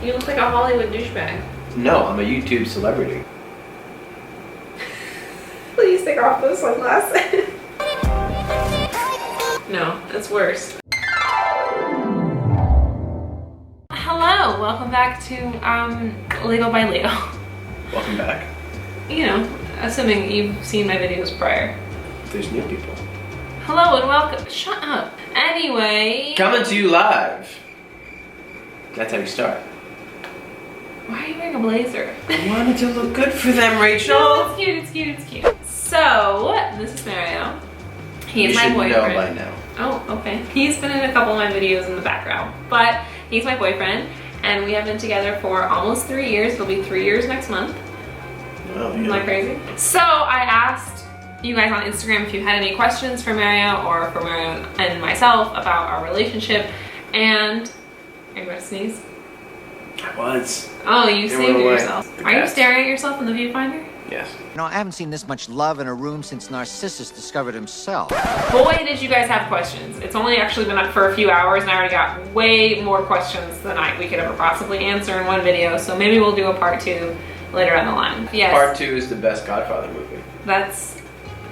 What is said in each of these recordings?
You look like a Hollywood douchebag. No, I'm a YouTube celebrity. Please take off those sunglasses. No, that's worse. Hello, welcome back to Lego by Leo. Welcome back. You know, assuming you've seen my videos prior. There's new people. Hello and welcome. Shut up. Anyway. Coming to you live. That's how you start. Why are you wearing a blazer? I wanted to look good for them, Rachel. No, it's cute, it's cute, it's cute. So, this is Mario. He's my boyfriend. You should know by now. Oh, okay. He's been in a couple of my videos in the background, but he's my boyfriend, and we have been together for almost 3 years. It'll be 3 years next month. Oh, yeah. Isn't that crazy? So I asked you guys on Instagram if you had any questions for Mario or for Mario and myself about our relationship, and are you about to sneeze? I was. Oh, you It saved went it away. yourself. The Are you cat. staring at yourself in the viewfinder? Yes. No, I haven't seen this much love in a room since Narcissus discovered himself. Boy, did you guys have questions. It's only actually been up for a few hours and I already got way more questions than we could ever possibly answer in one video. So maybe we'll do a part 2 later on the line. Yes. Part 2 is the best Godfather movie. That's,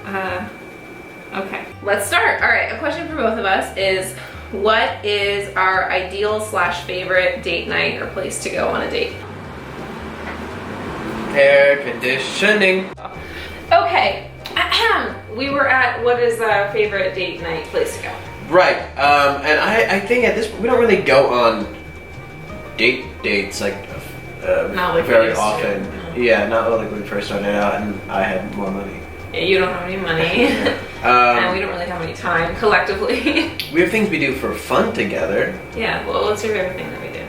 okay. Let's start. All right, a question for both of us is, what is our ideal / favorite date night or place to go on a date? Air conditioning. Okay. We were at, what is a favorite date night place to go? Right. And I think at this point, we don't really go on dates like Not like we very used to. often. No. Yeah, not like when we first started out and I had more money. Yeah, you don't have any money. And we don't really have any time collectively. We have things we do for fun together. Yeah, well, what's your favorite thing that we do?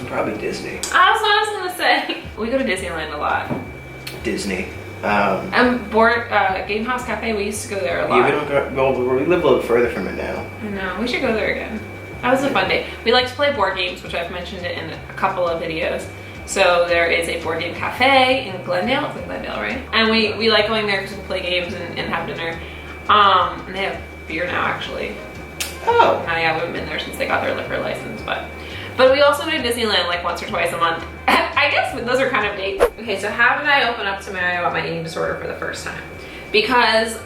Probably Disney. That's what I was gonna say. We go to Disneyland a lot. Disney. Game House Cafe, we used to go there a lot. Yeah, we don't go. Well, we live a little further from it now. I know, we should go there again. That was a fun day. We like to play board games, which I've mentioned it in a couple of videos. So there is a board game cafe in Glendale. It's in Glendale, right? And we like going there because we play games and have dinner. And they have beer now, actually. Oh. I haven't been there since they got their liquor license, but we also go to Disneyland like once or twice a month. I guess those are kind of dates. Okay, so how did I open up to Mario about my eating disorder for the first time? Because,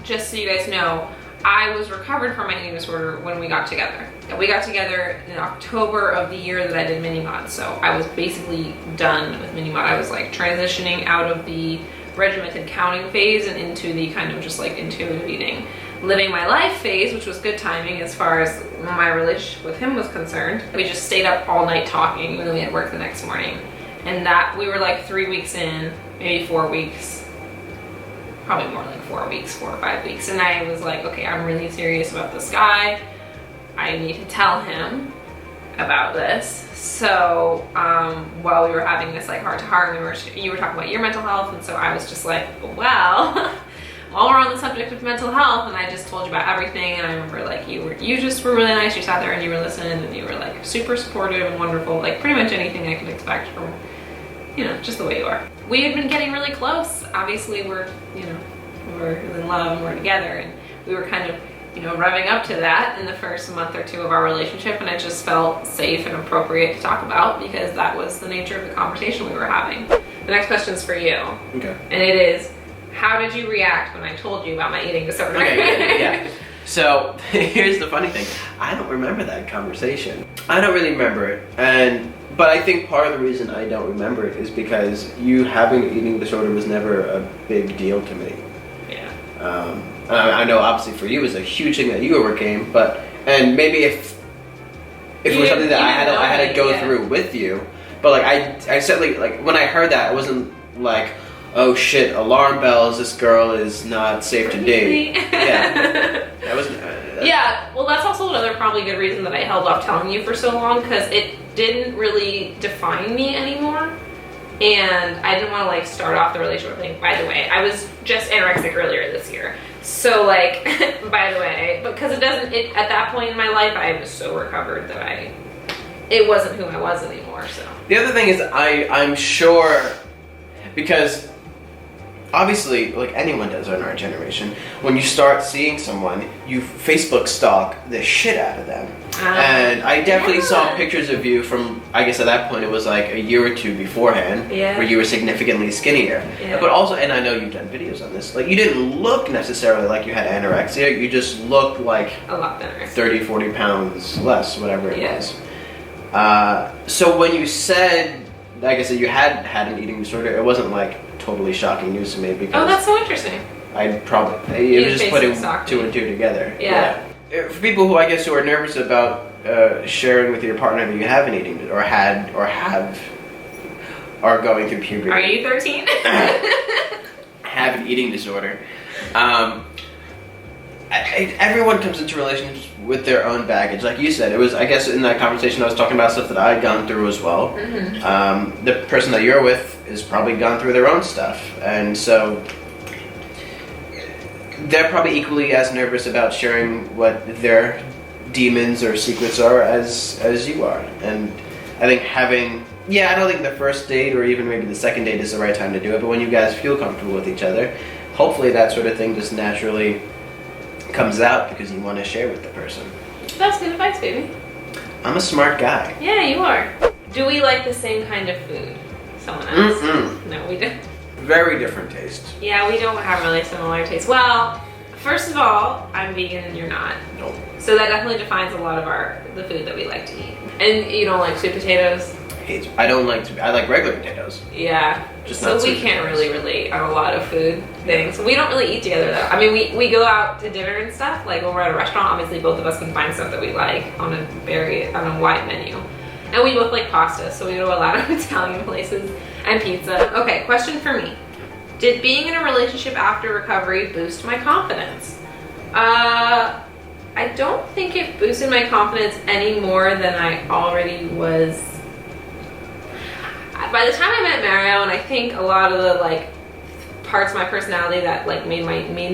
just so you guys know, I was recovered from my eating disorder when we got together. And we got together in October of the year that I did Minimod, so I was basically done with Minimod. I was like transitioning out of the regimented counting phase and into the kind of just like intuitive eating, living my life phase, which was good timing as far as my relationship with him was concerned. We just stayed up all night talking even though we had work the next morning. And that we were like 3 weeks in, maybe 4 weeks, probably more like 4 weeks, 4 or 5 weeks. And I was like, okay, I'm really serious about this guy. I need to tell him about this. So while we were having this like heart to heart, you were talking about your mental health, and so I was just like, well, while we're on the subject of mental health, and I just told you about everything, and I remember like you just were really nice. You sat there and you were listening, and you were like super supportive and wonderful, like pretty much anything I could expect from, you know, just the way you are. We had been getting really close. Obviously, we're in love and we're together, and we were kind of, you know, revving up to that in the first month or 2 of our relationship, and it just felt safe and appropriate to talk about because that was the nature of the conversation we were having. The next question is for you. Okay. And it is, how did you react when I told you about my eating disorder? Okay, yeah. So here's the funny thing. I don't remember that conversation. I don't really remember it. But I think part of the reason I don't remember it is because you having an eating disorder was never a big deal to me. Yeah. I know obviously for you it was a huge thing that you overcame, and maybe if it was something that I had to go through with you, but like I said, like when I heard that, I wasn't like, oh shit, alarm bells, this girl is not safe to date. Yeah. That was yeah, well that's also another probably good reason that I held off telling you for so long, because it didn't really define me anymore. And I didn't want to like start off the relationship thing. By the way, I was just anorexic earlier this year. So like, by the way, because at that point in my life, I was so recovered that it wasn't who I was anymore, so. The other thing is I'm sure, because obviously, like anyone does in our generation, when you start seeing someone, you Facebook stalk the shit out of them. And I definitely saw pictures of you from, I guess at that point it was like a year or two beforehand, where you were significantly skinnier. But also, and I know you've done videos on this, like you didn't look necessarily like you had anorexia, you just looked like a lot better. 30, 40 pounds less, whatever it was. So when you said, like I said, you had an eating disorder, it wasn't like totally shocking news to me because... Oh, that's so interesting. It was just putting two and two together. Yeah. For people who I guess who are nervous about sharing with your partner that you have an eating or are going through puberty. Are you 13? Have an eating disorder. Everyone comes into relationships with their own baggage. Like you said, it was, I guess in that conversation I was talking about stuff that I had gone through as well. Mm-hmm. The person that you're with is probably gone through their own stuff. And so they're probably equally as nervous about sharing what their demons or secrets are as you are. And I think I don't think the first date or even maybe the second date is the right time to do it, but when you guys feel comfortable with each other, hopefully that sort of thing just naturally comes out because you want to share with the person. That's good advice, baby. I'm a smart guy. Yeah, you are. Do we like the same kind of food? Someone else? No, we don't. Very different taste. Yeah, we don't have really similar tastes. Well, first of all, I'm vegan and you're not. Nope. So that definitely defines a lot of the food that we like to eat. And you don't like sweet potatoes? I like regular potatoes. Yeah. Just so not we sweet can't potatoes. really relate on a lot of food things. We don't really eat together though. I mean, we go out to dinner and stuff. Like when we're at a restaurant, obviously both of us can find stuff that we like on a wide menu. And we both like pasta, so we go to a lot of Italian places and pizza. Okay, question for me. Did being in a relationship after recovery boost my confidence? I don't think it boosted my confidence any more than I already was. By the time I met Mario, and I think a lot of the like parts of my personality that like made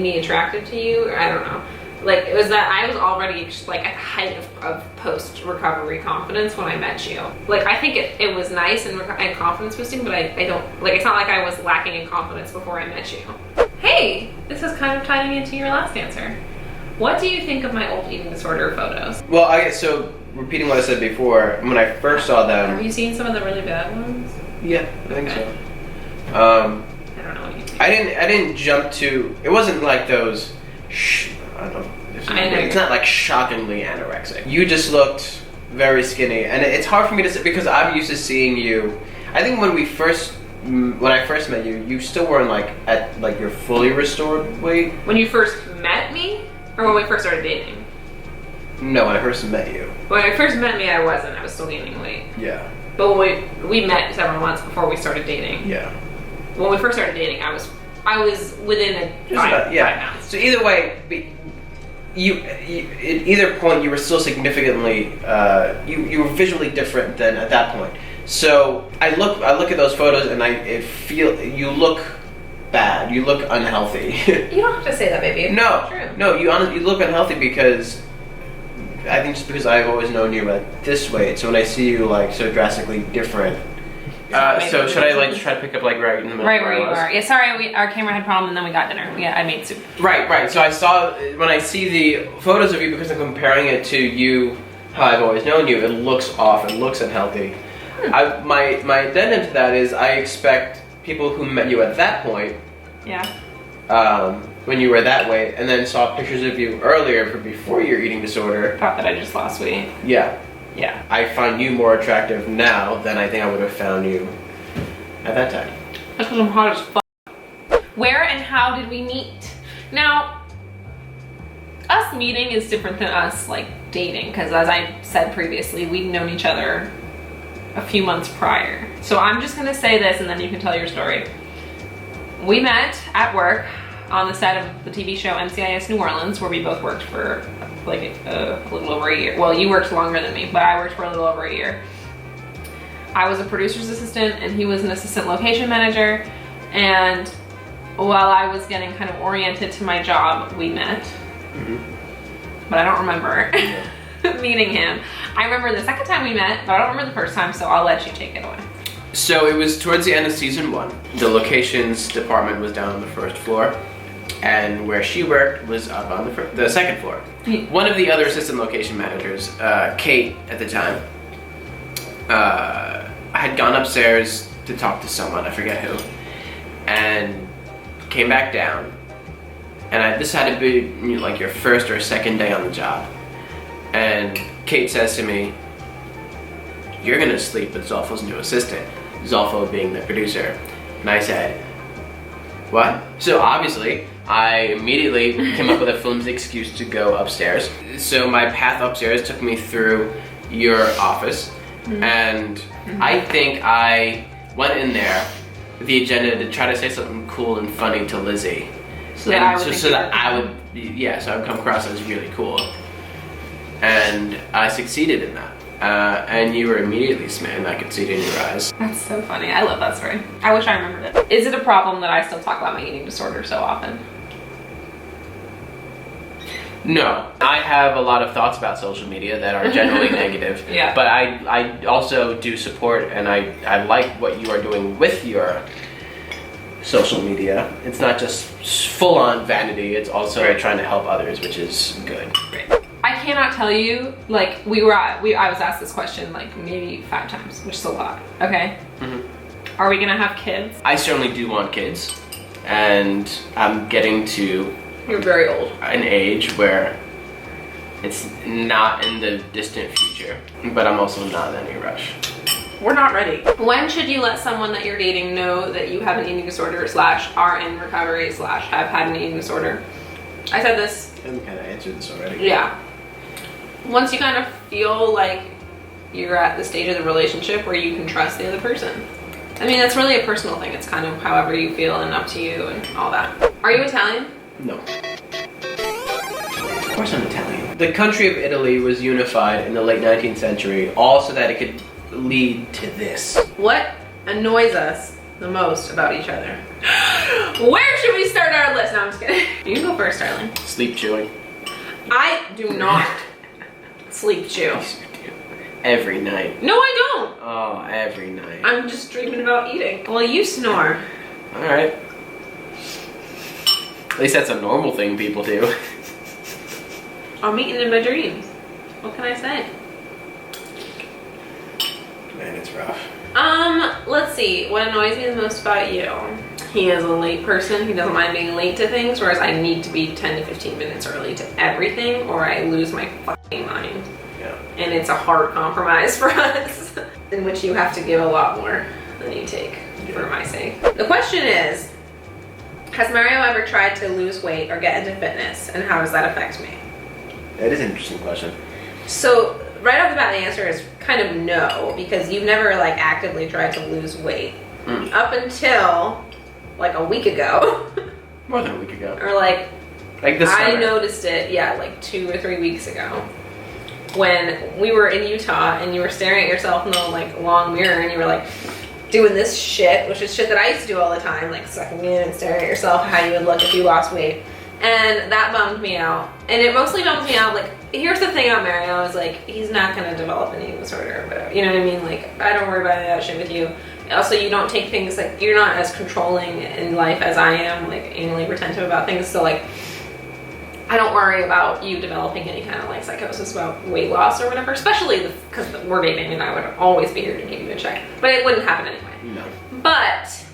me attractive to you, I don't know. Like it was that I was already like at the height of post-recovery confidence when I met you. Like I think it was nice and confidence boosting, but I don't, like it's not like I was lacking in confidence before I met you. Hey, this is kind of tying into your last answer. What do you think of my old eating disorder photos? Well, so repeating what I said before, when I first saw them... Have you seen some of the really bad ones? Yeah, I think so. I don't know what you think. I didn't jump to... It wasn't like those... I don't know. It's not like shockingly anorexic. You just looked very skinny. And it's hard for me to say because I'm used to seeing you... I think when I first met you, you still weren't like at like your fully restored weight. When you first met me? Or when we first started dating? No, when I first met you. When I first met me, I wasn't. I was still gaining weight. Yeah. But when we met several months before we started dating. Yeah. When we first started dating, I was within five pounds. So either way, you at either point you were still significantly you were visually different than at that point. So I look at those photos and I feel you look bad. You look unhealthy. You don't have to say that, baby. It's not true. No, you look unhealthy because I think just because I've always known you at this weight. So when I see you like so drastically different. So should I like try to pick up like right in the middle? Right where you are. Yeah, sorry, our camera had a problem and then we got dinner. Yeah, I made soup. Right. So I saw, when I see the photos of you, because I'm comparing it to you, how I've always known you, it looks off, it looks unhealthy. My addendum to that is I expect people who met you at that point, when you were that weight, and then saw pictures of you earlier before your eating disorder. Thought that I just lost weight. Yeah. Yeah. I find you more attractive now than I think I would have found you at that time. That's because I'm hot as fuck. Where and how did we meet? Now, us meeting is different than us like dating, because as I said previously, we'd known each other a few months prior. So I'm just gonna say this and then you can tell your story. We met at work on the set of the TV show NCIS New Orleans, where we both worked for like a little over a year. Well, you worked longer than me, but I worked for a little over a year. I was a producer's assistant and he was an assistant location manager. And while I was getting kind of oriented to my job, we met. But I don't remember meeting him. I remember the second time we met, but I don't remember the first time, so I'll let you take it away. So it was towards the end of season 1. The locations department was down on the first floor, and where she worked was up on the second floor. One of the other assistant location managers, Kate at the time, had gone upstairs to talk to someone, I forget who, and came back down. And this had to be like your first or second day on the job. And Kate says to me, "You're gonna sleep with Zolfo's new assistant." Zolfo being the producer. And I said, "What?" So obviously, I immediately came up with a flimsy excuse to go upstairs. So my path upstairs took me through your office. And I think I went in there with the agenda to try to say something cool and funny to Lizzie. So that I would so I would come across as really cool. And I succeeded in that. And you were immediately smitten. I could see it in your eyes. That's so funny. I love that story. I wish I remembered it. Is it a problem that I still talk about my eating disorder so often? No, I have a lot of thoughts about social media that are generally negative. Yeah. But I also do support, and I like what you are doing with your social media. It's not just full-on vanity. It's also trying to help others, which is good. I cannot tell you, like, I was asked this question like maybe 5 times, which is a lot, okay? Are we gonna have kids? I certainly do want kids, and I'm getting to You're very old. an age where it's not in the distant future, but I'm also not in any rush. We're not ready. When should you let someone that you're dating know that you have an eating disorder / are in recovery / have had an eating disorder? I said this. I kind of answered this already. Yeah. Once you kind of feel like you're at the stage of the relationship where you can trust the other person. I mean, that's really a personal thing. It's kind of however you feel and up to you and all that. Are you Italian? No. Of course I'm Italian. The country of Italy was unified in the late 19th century, all so that it could lead to this. What annoys us the most about each other? Where should we start our list? No, I'm just kidding. You can go first, darling. Sleep chewing. I do not sleep chew. Every night. No, I don't. Oh, every night. I'm just dreaming about eating. Well, you snore. Alright. At least that's a normal thing people do. I'm eating in my dreams. What can I say? Man, it's rough. Let's see. What annoys me the most about you? He is a late person. He doesn't mind being late to things, whereas I need to be 10 to 15 minutes early to everything, or I lose my fucking mind. Yeah. And it's a hard compromise for us, in which you have to give a lot more than you take for my sake. The question is, has Mario ever tried to lose weight or get into fitness, and how does that affect me? That is an interesting question. So right off the bat, the answer is kind of no, because you've never like actively tried to lose weight up until like a week ago. More than a week ago. Or like this I summer. noticed it, yeah, like 2 or 3 weeks ago, when we were in Utah and you were staring at yourself in the like long mirror and you were like doing this shit, which is shit that I used to do all the time, like sucking in and staring at yourself, how you would look if you lost weight. And that bummed me out. And it mostly bums me out, like, here's the thing about Mario, is like, he's not gonna develop an eating disorder or whatever, you know what I mean? Like, I don't worry about that shit with you. Also, you don't take things, like, you're not as controlling in life as I am, like, anally retentive about things, so like, I don't worry about you developing any kind of like psychosis about weight loss or whatever, especially because we're dating and I would always be here to give you a check. But it wouldn't happen anyway. No. But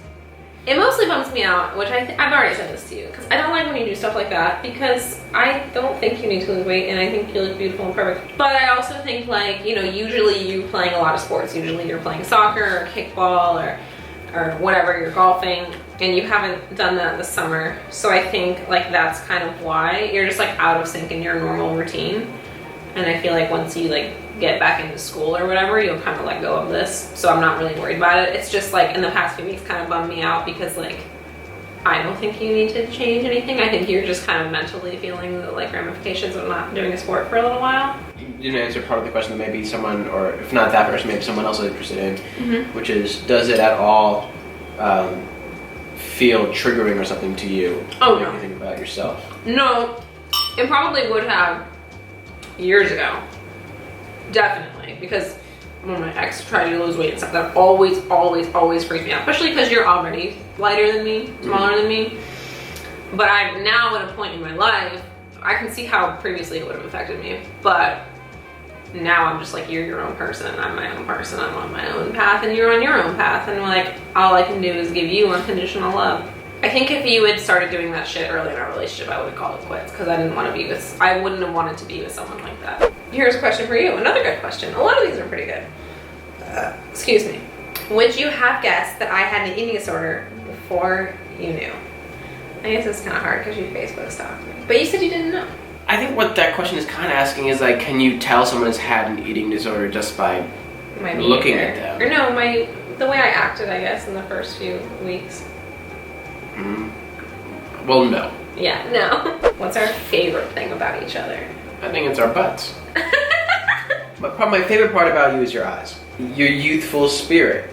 it mostly bums me out, which I've already said this to you, because I don't like when you do stuff like that, because I don't think you need to lose weight and I think you look beautiful and perfect. But I also think, like, you know, usually you playing a lot of sports, usually you're playing soccer or kickball or whatever, you're golfing, and you haven't done that this summer. So I think like that's kind of why you're just like out of sync in your normal routine. And I feel like once you like get back into school or whatever, you'll kind of let go of this. So I'm not really worried about it. It's just like in the past few weeks kind of bummed me out because like I don't think you need to change anything. I think you're just kind of mentally feeling the like ramifications of not doing a sport for a little while. You didn't answer part of the question that maybe someone, or if not that person, maybe someone else is interested in, which is, does it at all feel triggering or something to you? Oh, when no. you think about yourself? No, it probably would have years ago. Definitely, because when my ex tried to lose weight and stuff, that always freaks me out, especially because you're already lighter than me, smaller than me. But I'm now at a point in my life, I can see how previously it would have affected me, but now I'm just like, you're your own person, I'm my own person, I'm on my own path, and you're on your own path, and like, all I can do is give you unconditional love. I think if you had started doing that shit early in our relationship, I would have called it quits, because I wouldn't have wanted to be with someone like that. Here's a question for you, another good question. A lot of these are pretty good. Excuse me. Would you have guessed that I had an eating disorder before you knew? I guess it's kind of hard because you Facebook stalked me. But you said you didn't know. I think what that question is kind of asking is like, can you tell someone has had an eating disorder just by looking at them? Or no, the way I acted, I guess, in the first few weeks. Well, no. Yeah, no. What's our favorite thing about each other? I think it's our butts. But my favorite part about you is your eyes. Your youthful spirit.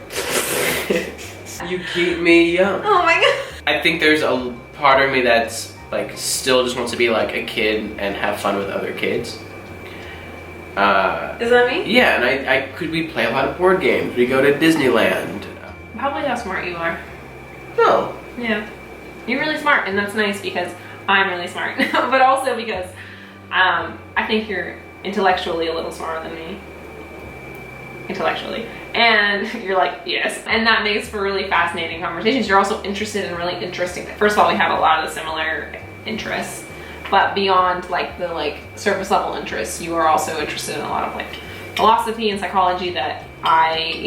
You keep me young. Oh my god. I think there's a part of me that's like still just wants to be like a kid and have fun with other kids. Is that me? Yeah, and we play a lot of board games. We go to Disneyland. Probably how smart you are. No. Yeah. You're really smart, and that's nice because I'm really smart. But also because I think you're intellectually a little smarter than me. Intellectually. And you're like, yes. And that makes for really fascinating conversations. You're also interested in really interesting things. First of all, we have a lot of similar interests. But beyond like the surface level interests, you are also interested in a lot of like philosophy and psychology that I,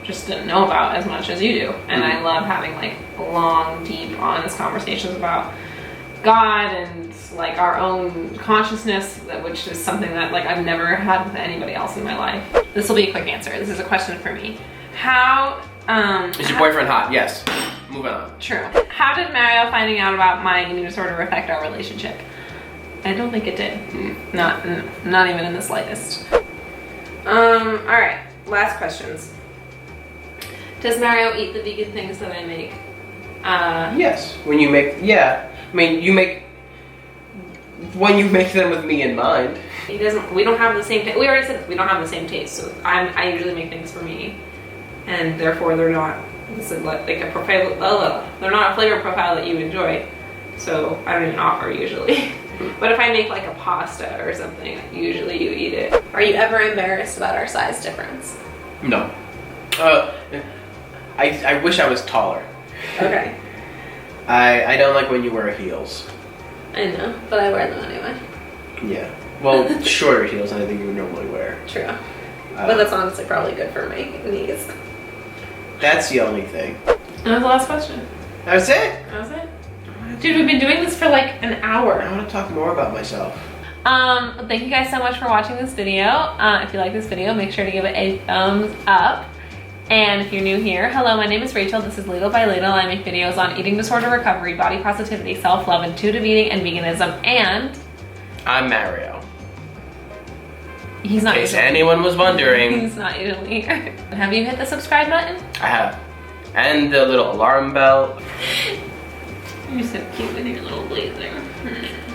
just didn't know about as much as you do. And I love having like long, deep, honest conversations about God and like our own consciousness, which is something that like I've never had with anybody else in my life. This will be a quick answer. This is a question for me. How is your boyfriend hot? Yes. Move on. True. How did Mario finding out about my eating disorder affect our relationship? I don't think it did. Not even in the slightest. All right. Last questions. Does Mario eat the vegan things that I make? Yes. When you make, yeah. I mean, when you make them with me in mind. He doesn't. We don't have the same. We already said we don't have the same taste. So I usually make things for me, and therefore they're not. This is like a profile. They're not a flavor profile that you enjoy. So I don't even offer usually. But if I make like a pasta or something, usually you eat it. Are you ever embarrassed about our size difference? No. I wish I was taller. Okay. I don't like when you wear heels. I know, but I wear them anyway. Yeah. Well, shorter heels than I think you would normally wear. True. But that's honestly probably good for my knees. That's the only thing. That was the last question. That was it? That was it. Dude, we've been doing this for like an hour. I want to talk more about myself. Thank you guys so much for watching this video. If you like this video, make sure to give it a thumbs up. And if you're new here, hello, my name is Rachel. This is Ladle by Ladle. I make videos on eating disorder recovery, body positivity, self-love, intuitive eating, and veganism. And I'm Mario. He's not. In case anyone was wondering. He's not usually here. Have you hit the subscribe button? I have. And the little alarm bell. You're so cute with your little blazer.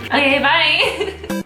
Okay, bye.